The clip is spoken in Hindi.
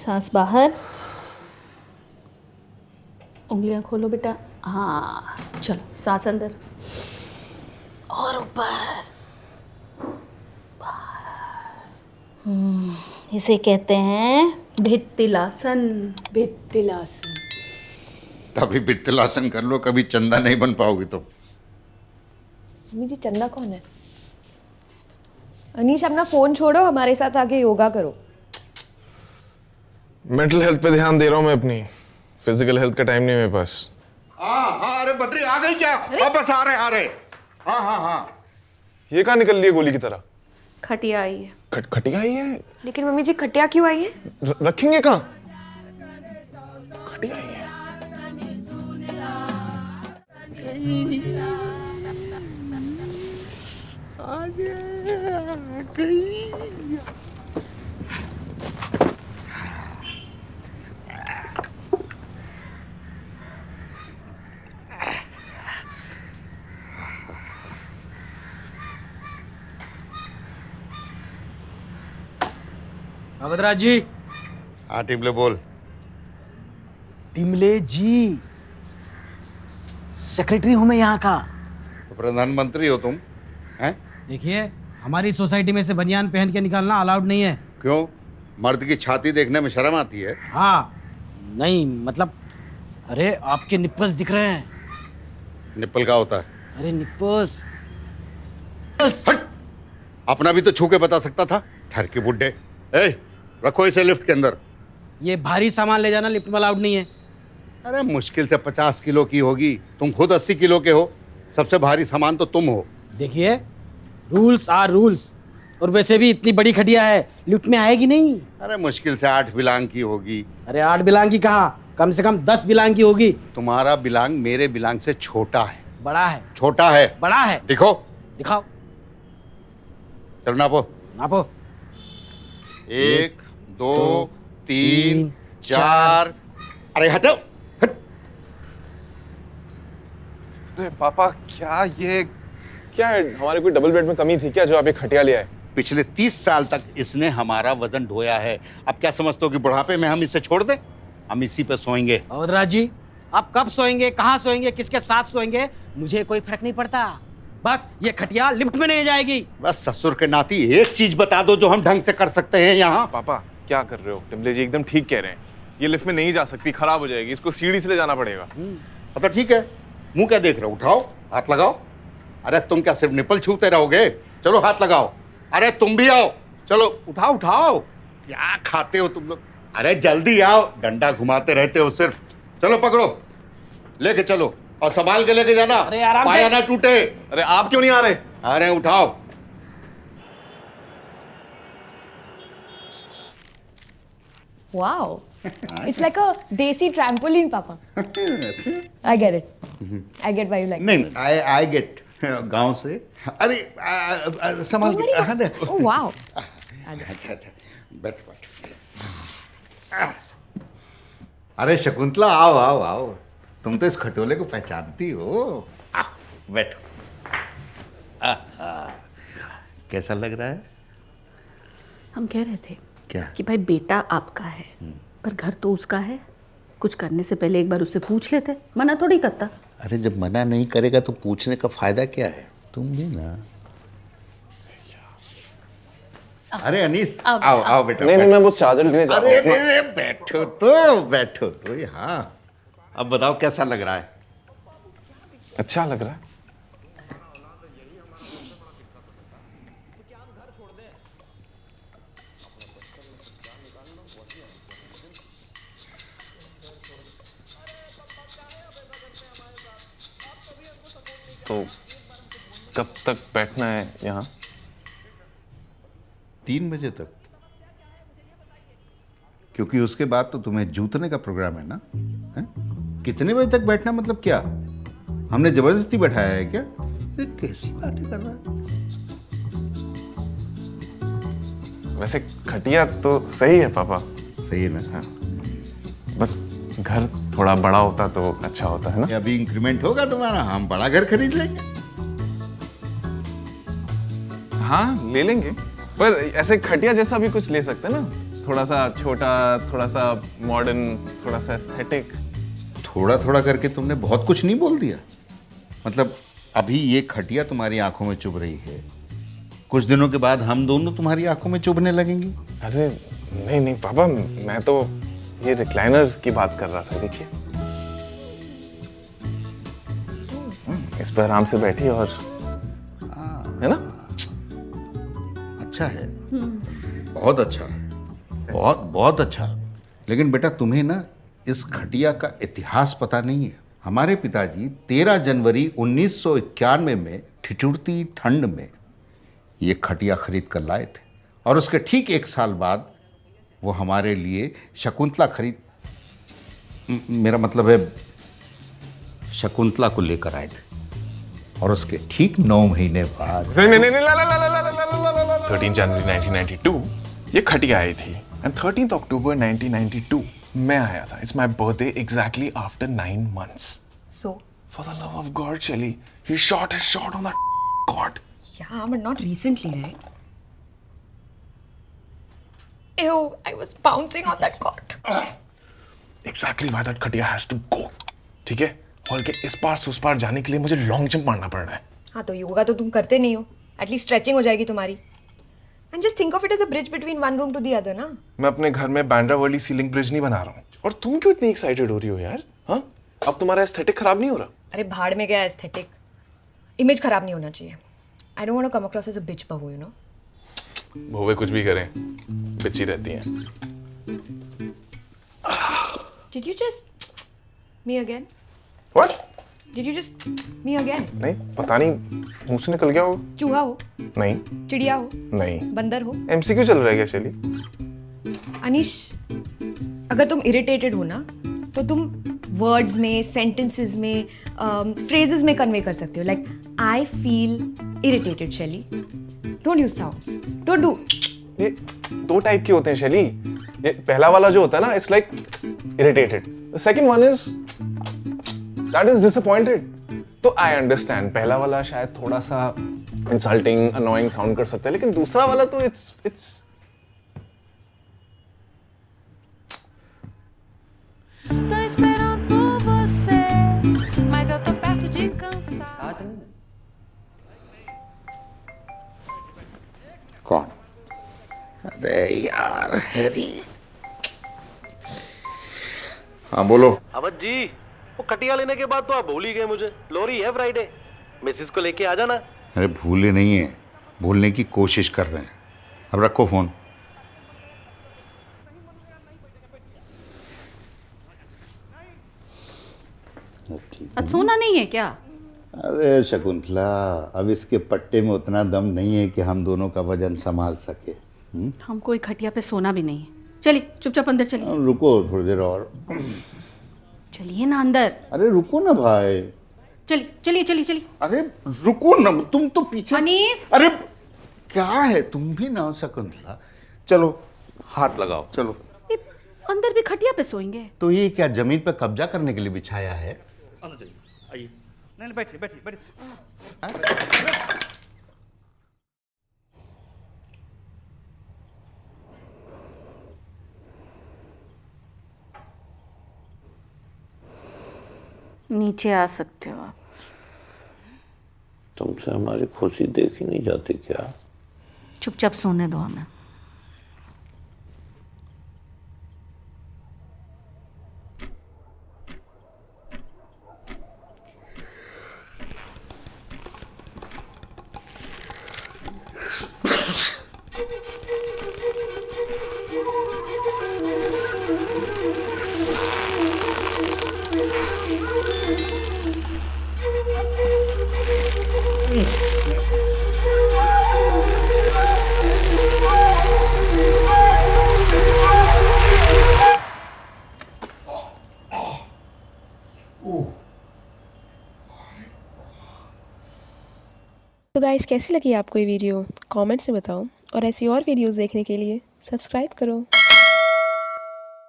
सांस बाहर, उंगलियां खोलो बेटा। हाँ चलो, सांस अंदर और ऊपर। इसे कहते हैं भित्तिलासन। भित्तिलासन। तभी भित्तिलासन कर लो, कभी चंदा नहीं बन पाओगी तो। मम्मी जी, चंदा कौन है? अनीश, अपना फोन छोड़ो, हमारे साथ आके योगा करो। मेंटल हेल्थ पे ध्यान दे रहा हूँ मैं अपनी, फिजिकल हेल्थ का टाइम नहीं है मेरे पास। हाँ, अरे बद्री आ गई क्या? अब बस आ रहे। हाँ। ये कहाँ निकल रही है गोली की तरह? खटिया आई है। खटिया आई है? लेकिन मम्मी जी, खटिया क्यों आई है? रखेंगे कहाँ? खटिया आई है। अवधराज जी। हाँ टिमले बोल। टिमले जी, सेक्रेटरी हूं मैं यहाँ का। तो प्रधानमंत्री हो तुम हैं? देखिए, हमारी सोसाइटी में से बनियान पहन के निकालना अलाउड नहीं है। क्यों? मर्द की छाती देखने में शर्म आती है? हाँ, नहीं मतलब, अरे आपके निप्पल्स दिख रहे हैं। निप्पल का होता है? अरे निप्पल्स। हट! अपना भी तो छू के बता सकता था। ठर के बुड्ढे। ए, रखो इसे लिफ्ट के अंदर। ये भारी सामान ले जाना लिफ्ट में अलाउड नहीं है। अरे मुश्किल से 50 किलो की होगी, तुम खुद 80 किलो के हो। सबसे भारी सामान तो तुम हो। देखिए, रूल्स आर रूल्स। और वैसे भी इतनी बड़ी खटिया है, लिफ्ट में आएगी नहीं। अरे मुश्किल से 8 बिलांग की होगी। अरे 8 बिलांग की कहाँ, कम से कम 10 बिलांग की होगी। तुम्हारा बिलांग मेरे बिलांग से छोटा है। बड़ा है। छोटा है। बड़ा है। दिखो। दिखाओ। चलो नापो। नापो। 1 2 3 4। अरे हटो, हट। अरे पापा, क्या है? हमारे कोई डबल बेड में कमी थी क्या जो आप ये खटिया ले आए? पिछले 30 साल तक इसने हमारा वजन ढोया है। अब क्या समझते हो कि बुढ़ापे में हम इसे छोड़ दें? हम इसी पे सोएंगे। अवधराज जी, आप कब सोएंगे, कहाँ सोएंगे, किसके साथ सोएंगे, मुझे कोई फर्क नहीं पड़ता। बस ये खटिया लिफ्ट में नहीं जाएगी। बस ससुर के नाती एक चीज बता दो जो हम ढंग से कर सकते हैं यहाँ। पापा क्या कर रहे हो? टिमले जी एकदम ठीक कह रहे हैं, ये लिफ्ट में नहीं जा सकती, खराब हो जाएगी, इसको सीढ़ी से ले जाना पड़ेगा। तो ठीक है, मुंह क्या देख रहे हो? उठाओ, हाथ लगाओ। अरे तुम क्या सिर्फ निपल छूते रहोगे? चलो हाथ लगाओ। अरे तुम भी आओ, चलो उठाओ। क्या खाते हो तुम लोग? अरे जल्दी आओ, डंडा घुमाते रहते हो सिर्फ। चलो पकड़ो, लेके चलो और संभाल के लेके जाना। अरे आराम से। पाया ना टूटे। अरे आप क्यों नहीं आ रहे? अरे उठाओ। Wow. It's like a desi trampoline, Papa. I get it. I get why you like it. नहीं, आई गेट गांव से। अरे संभाल के। हाँ, दे। Oh, wow. अच्छा, बैठ। अरे शकुंतला, आओ। तुम तो इस खटोले को पहचानती हो। बैठो। कैसा लग रहा है? हम कह रहे थे क्या? कि भाई बेटा आपका है, पर घर तो उसका है। कुछ करने से पहले एक बार उससे पूछ लेते, मना थोड़ी करता। अरे जब मना नहीं करेगा तो पूछने का फायदा क्या है? तुम भी ना। अरे अनीस, आओ बेटा। नहीं, मैं वो चार्जर लेने जा रहा हूँ। अरे बैठो तो यहाँ। अब बताओ कैसा लग रहा है? अच्छा लग रहा है। तो कब तक बैठना है यहाँ? 3 बजे तक, क्योंकि उसके बाद तो तुम्हें जूतने का प्रोग्राम है ना। है? कितने बजे तक बैठना मतलब क्या? हमने जबरदस्ती बैठाया है क्या? ये कैसी बातें कर रहा है? वैसे खटिया तो सही है पापा। सही है ना? हाँ। बस घर थोड़ा बड़ा होता तो अच्छा होता है ना। अभी इंक्रीमेंट होगा तुम्हारा, हम बड़ा घर खरीद लेंगे। हाँ ले लेंगे, पर ऐसे खटिया जैसा भी कुछ ले सकते हैं ना, थोड़ा सा छोटा, थोड़ा सा मॉडर्न, थोड़ा सा एस्थेटिक। थोड़ा थोड़ा करके तुमने बहुत कुछ नहीं बोल दिया। मतलब अभी ये खटिया तुम्हारी आंखों में चुभ रही है, कुछ दिनों के बाद हम दोनों तुम्हारी आंखों में चुभने लगेंगे। अरे नहीं नहीं पापा, मैं तो ये रिक्लाइनर की बात कर रहा था। देखिए इस पर आराम से बैठिए और है ना। अच्छा है, बहुत अच्छा है, बहुत बहुत अच्छा। लेकिन बेटा तुम्हें ना इस खटिया का इतिहास पता नहीं है। हमारे पिताजी 13 जनवरी 1991 में ठिठुरती ठंड में ये खटिया खरीद कर लाए थे और उसके ठीक 1 साल बाद वो हमारे लिए शकुंतला मेरा मतलब है शकुंतला को लेकर आए थे और उसके ठीक 9 महीने बाद 13 जनवरी 1992 ये खटिया आई थी एंड 13 अक्टूबर 1992 मैं आया था। It's my birthday exactly after 9 months। So, For the love of God, Shelly, he shot his shot on that cot. yeah, but not recently, right? Ew, I was bouncing on that cot. Exactly why that खटिया has to go. ठीक है? हॉल के इस पार से उस पार जाने के लिए मुझे लॉन्ग जंप मारना पड़ रहा है। हाँ तो योगा तो तुम करते नहीं हो, एटलीस्ट स्ट्रेचिंग हो जाएगी तुम्हारी। And just think of it as a bridge between one room to the other ना। मैं अपने घर में बांद्रा वर्ली सीलिंग ब्रिज नहीं बना रहा हूँ। और तुम क्यों इतनी एक्साइटेड हो रही हो यार? हाँ? अब तुम्हारा एस्थेटिक खराब नहीं हो रहा? अरे भाड़ में गया एस्थेटिक, इमेज खराब नहीं होना चाहिए। I don't want to come across as a bitch बहू, यू नो। बहुएं कुछ भी करें, बिची रहती हैं। Did you just me again? What? Did you just me again? नहीं, पता नहीं, मुंह से निकल गया हो। चूहा हो, नहीं, चिड़िया हो, नहीं। बंदर हो। एमसीक्यू चल रहा है क्या शैली? अनीश, अगर तुम इरिटेटेड हो ना तो तुम वर्ड्स में, सेंटेंसेस में, फ्रेजेस में कन्वे कर सकते हो। लाइक आई फील इरिटेटेड शैली। Don't use sounds, don't do. ये 2 टाइप के होते हैं शैली। ये पहला वाला जो होता है ना, it's like irritated. The second one is that is disappointed. तो आई अंडरस्टैंड, पहला वाला शायद थोड़ा सा इंसल्टिंग, अनोइंग साउंड कर सकता है, लेकिन दूसरा वाला तो it's Tô esperando você, mas eu tô perto de cansar. कौन? अरे यार हैरी। हाँ बोलो। अवध जी, वो खटिया लेने के बाद तो आप भूल ही गए मुझे। लोरी है फ्राइडे, मिसेस को लेके आ जाना। अरे भूले नहीं है, भूलने की कोशिश कर रहे हैं। अब रखो फोन। आज सोना नहीं है क्या? अरे शकुंतला, अब इसके पट्टे में उतना दम नहीं है कि हम दोनों का वजन संभाल सके। हम कोई खटिया पे सोना भी नहीं है। चलिए चुपचाप अंदर चलिए। रुको थोड़ी देर और। चलिए ना अंदर। अरे रुको ना भाई। चलिए चलिए चलिए चलिए। अरे रुको ना, तुम तो पीछे। अनीस। अरे क्या है, तुम भी ना शकुंतला। चलो हाथ लगाओ, चलो। ये अंदर भी खटिया पे सोएंगे? तो ये क्या जमीन पे कब्जा करने के लिए बिछाया है? आइए। नहीं बैठिए बैठिए बैठिए। नीचे आ सकते हो आप। तुमसे हमारी खुशी देखी नहीं जाती क्या? चुपचाप सोने दो हमें। तो गाइस कैसी लगी आपको ये वीडियो? कमेंट्स में बताओ और ऐसी और वीडियोस देखने के लिए सब्सक्राइब करो।